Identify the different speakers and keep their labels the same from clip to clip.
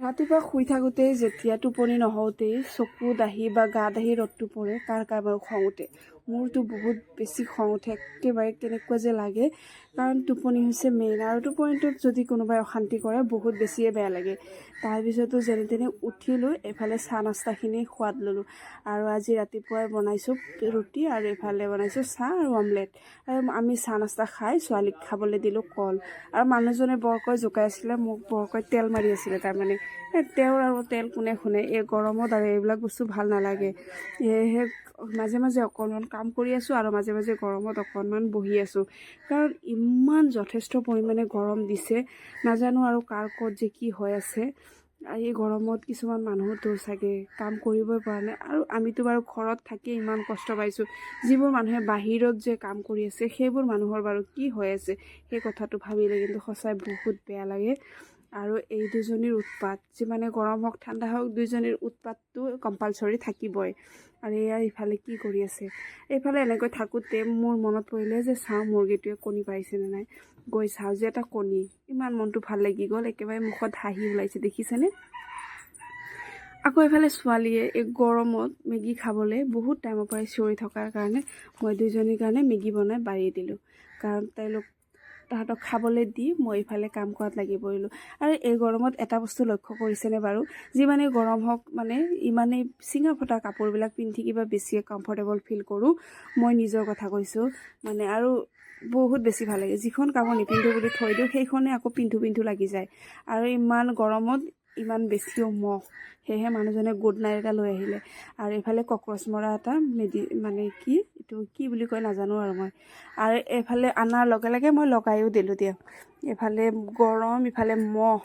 Speaker 1: ৰাতিপুৱা শুই থাকোঁতেই যেতিয়া টোপনি নহওঁতেই চকুত আহি বা গাত আহি ৰ'দটো পৰে কাৰ বাৰু খং উঠে। মোৰতো বহুত বেছি খং উঠে, একেবাৰে কেনেকুৱা যে লাগে, কাৰণ টোপনি হৈছে মেইন, আৰু টোপনিটোত যদি কোনোবাই অশান্তি কৰে বহুত বেছিয়ে বেয়া লাগে। তাৰপিছতো যেনে তেনে উঠিলোঁ, এফালে চাহ নাস্তাখিনি সোৱাদ ল'লোঁ। আৰু আজি ৰাতিপুৱাই বনাইছোঁ ৰুটি আৰু এফালে বনাইছোঁ চাহ আৰু অমলেট। আৰু আমি চাহ নাস্তা খাই ছোৱালীক খাবলৈ দিলোঁ কল। আৰু মানুহজনে বৰকৈ জোকাই আছিলে, মোক বৰকৈ তেল মাৰি আছিলে। তাৰমানে তেওঁৰ আৰু তেল কোনে শুনে, এই গৰমত আৰু এইবিলাক বস্তু ভাল নালাগে। সেয়েহে মাজে মাজে অকণমান কাম কৰি আছোঁ আৰু মাজে মাজে গৰমত অকণমান বহি আছোঁ, কাৰণ ইমান যথেষ্ট পৰিমাণে গৰম দিছে। নাজানো আৰু কাৰ ক'ত যে কি হৈ আছে। এই গৰমত কিছুমান মানুহতো চাগে কাম কৰিবই পৰা নাই, আৰু আমিতো বাৰু ঘৰত থাকি ইমান কষ্ট পাইছোঁ। যিবোৰ মানুহে বাহিৰত যে কাম কৰি আছে সেইবোৰ মানুহৰ বাৰু কি হৈ আছে, সেই কথাটো ভাবিলে কিন্তু সঁচাই বহুত বেয়া লাগে। আৰু এই দুজনীৰ উৎপাত, যিমানে গৰম হওক ঠাণ্ডা হওক, দুইজনীৰ উৎপাতটো কম্পালচৰি থাকিবই। আৰু এয়া ইফালে কি কৰি আছে। এইফালে এনেকৈ থাকোঁতে মোৰ মনত পৰিলে যে চাওঁ মুৰ্গীটোৱে কণী পাৰিছেনে নাই। গৈ চাওঁ যে এটা কণী, ইমান মনটো ভাল লাগি গ'ল, একেবাৰে মুখত হাঁহি ওলাইছে, দেখিছেনে। আকৌ এইফালে ছোৱালীয়ে এই গৰমত মেগী খাবলৈ বহুত টাইমৰ পৰাই চিঞৰি থকাৰ কাৰণে মই দুইজনীৰ কাৰণে মেগী বনাই বাঢ়ি দিলোঁ, কাৰণ তাহাঁতক খাবলৈ দি মই ইফালে কাম কৰাত লাগি পৰিলোঁ। আৰু এই গৰমত এটা বস্তু লক্ষ্য কৰিছেনে বাৰু, যিমানেই গৰম হওক মানে ইমানেই চিঙা ফটা কাপোৰবিলাক পিন্ধি কিবা বেছিয়ে কমফৰ্টেবল ফিল কৰোঁ। মই নিজৰ কথা কৈছোঁ মানে, আৰু বহুত বেছি ভাল লাগে। যিখন কাপোৰ নিপিন্ধোঁ বুলি থৈ দিওঁ সেইখনে আকৌ পিন্ধো লাগি যায়। আৰু ইমান গৰমত ইমান বেছিও মহ, সেয়েহে মানুহজনে গুড নাইট এটা লৈ আহিলে। আৰু এইফালে কক্ৰচ মৰা এটা মানে এইটো কি বুলি কয় নাজানো আৰু মই। আৰু এইফালে অনাৰ লগে লগে মই লগাইও দিলোঁ দিয়ক। এফালে গৰম, ইফালে মহ।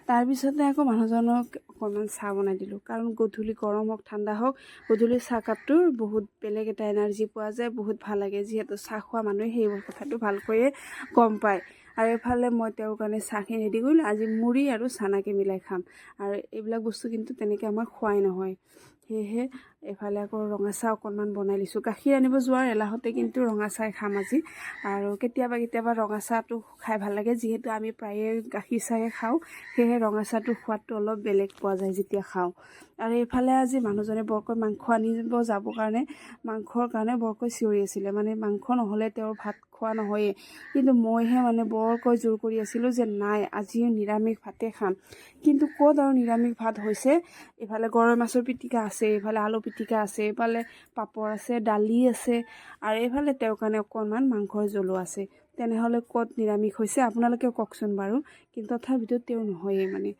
Speaker 1: তাৰপিছতে আকৌ মানুহজনক অকণমান চাহ বনাই দিলোঁ, কাৰণ গধূলি গৰম হওক ঠাণ্ডা হওক গধূলি চাহকাপটোৰ বহুত বেলেগ এটা এনাৰ্জি পোৱা যায়, বহুত ভাল লাগে। যিহেতু চাহ খোৱা মানুহে সেইবোৰ কথাটো ভালকৈয়ে গম পায়। আৰু এইফালে মই তেওঁৰ কাৰণে চাহখিনি ৰেডি কৰিলোঁ। আজি মুড়ি আৰু চানাকে মিলাই খাম, আৰু এইবিলাক বস্তু কিন্তু তেনেকৈ আমাৰ খোৱাই নহয়। সেয়েহে এইফালে আকৌ ৰঙা চাহ অকণমান বনাই দিছোঁ। গাখীৰ আনিব যোৱাৰ এলাহতে কিন্তু ৰঙা চাহ খাম আজি। আৰু কেতিয়াবা ৰঙা চাহটো খাই ভাল লাগে, যিহেতু আমি প্ৰায়ে গাখীৰ চাহে খাওঁ, সেয়েহে ৰঙা চাহটোৰ সোৱাদটো অলপ বেলেগ পোৱা যায় যেতিয়া খাওঁ। আৰু এইফালে আজি মানুহজনে বৰকৈ মাংস আনিব যাবৰ কাৰণে মাংসৰ কাৰণে বৰকৈ চিঞৰি আছিলে, মানে মাংস নহ'লে তেওঁৰ ভাত খোৱা নহয়েই। কিন্তু মইহে মানে বৰকৈ জোৰ কৰি আছিলোঁ যে নাই, আজিও নিৰামিষ ভাতে খাম। কিন্তু ক'ত আৰু নিৰামিষ ভাত হৈছে। এইফালে গৰৈ মাছৰ পিটিকা আছে, এইফালে আলু পিটিকা আছে, এইফালে পাপৰ আছে, দালি আছে, আৰু এইফালে তেওঁৰ কাৰণে অকণমান মাংসৰ জোলো আছে। তেনেহ'লে ক'ত নিৰামিষ হৈছে আপোনালোকে কওকচোন বাৰু। কিন্তু তথাপিতো তেওঁ নহয়েই মানে,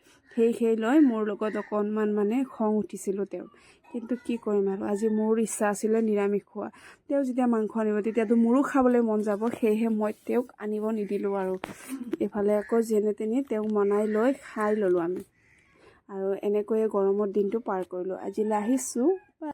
Speaker 1: সেই লৈ মোৰ লগত অকণমান মানে খং উঠিছিলোঁ তেওঁৰ। কিন্তু কি কৰিম আৰু, আজি মোৰ ইচ্ছা আছিলে নিৰামিষ খোৱা। তেওঁ যেতিয়া মাংস আনিব তেতিয়াতো মোৰো খাবলৈ মন যাব, সেয়েহে মই তেওঁক আনিব নিদিলোঁ। আৰু এইফালে আকৌ যেনে তেনে তেওঁক মনাই লৈ খাই ল'লোঁ আমি। আৰু এনেকৈয়ে গৰমৰ দিনটো পাৰ কৰিলোঁ। আজিলৈ আহিছোঁ,